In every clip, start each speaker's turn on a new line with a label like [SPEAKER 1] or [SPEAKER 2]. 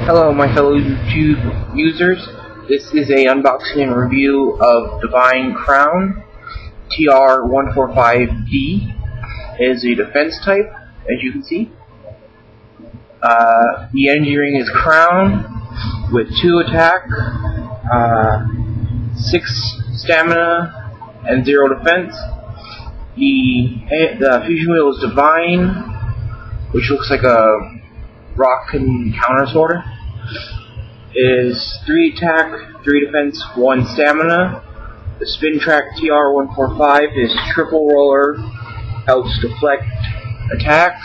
[SPEAKER 1] Hello my fellow YouTube users, this is a unboxing and review of Divine Crown TR145 D. It is a defense type, as you can see. The energy ring is Crown with 2 attack, 6 stamina, and 0 defense. The fusion wheel is Divine, which looks like a rock and counter sorta. It is 3 attack, 3 defense, 1 stamina. The spin track TR145 is triple roller, helps deflect attacks.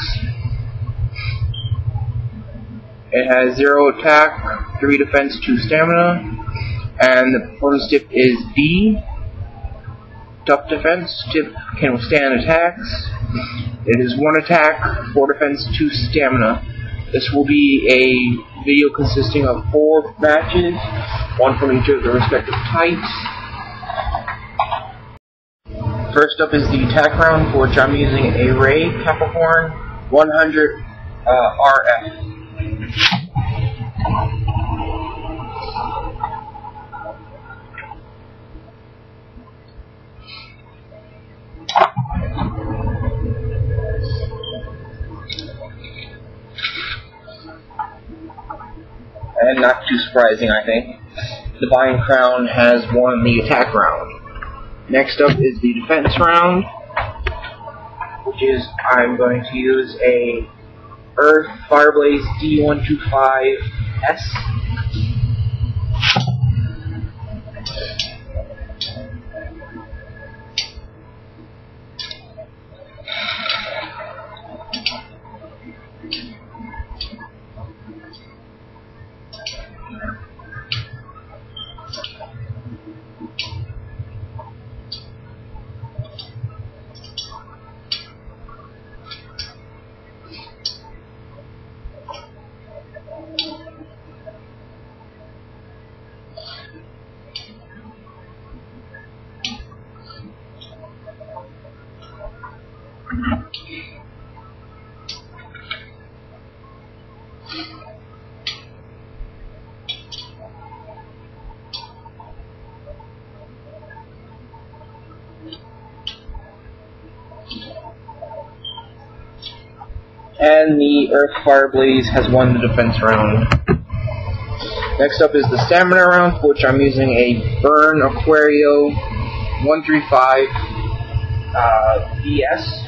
[SPEAKER 1] It has 0 attack, 3 defense, 2 stamina, and the performance tip is D. Tough defense tip can withstand attacks. It is 1 attack, 4 defense, 2 stamina. This will be a video consisting of 4 matches, 1 from each of the respective types. First up is the attack round, for which I'm using a Ray Capricorn 100 RF. And not too surprising, I think, Divine Crown has won the attack round. Next up is the defense round, which is I'm going to use a Earth Fireblaze D125 S. And the Earth Fireblaze has won the defense round. Next up is the stamina round, for which I'm using a Burn Aquario 135 DS.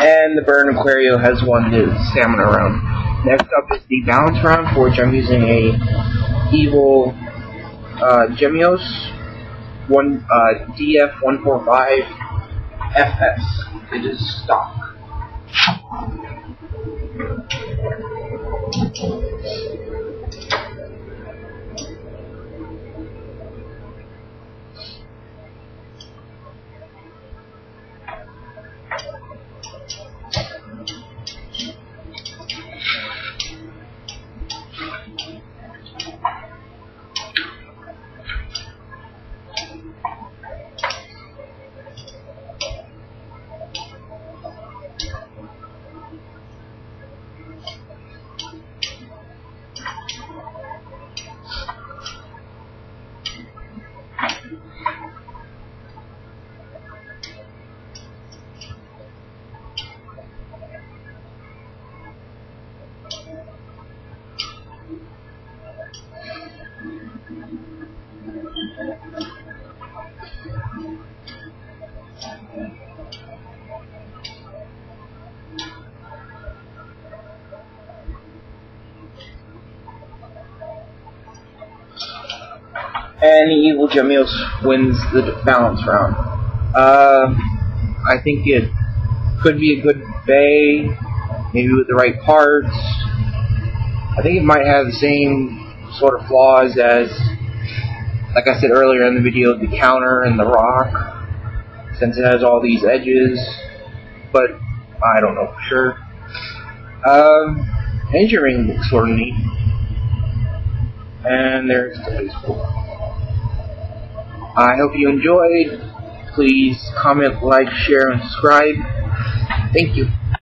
[SPEAKER 1] And the Burn Aquario has won the stamina round. Next up is the balance round, for which I'm using a evil gemios DF145 FS. It is stock. and the evil gemios wins the balance round. I think it could be a good bay, maybe with the right parts. I think it might have the same sort of flaws as, like I said earlier in the video, the counter and the rock, since it has all these edges, but I don't know for sure. Engine ring looks sort of neat. And there's the baseball. I hope you enjoyed. Please comment, like, share, and subscribe. Thank you.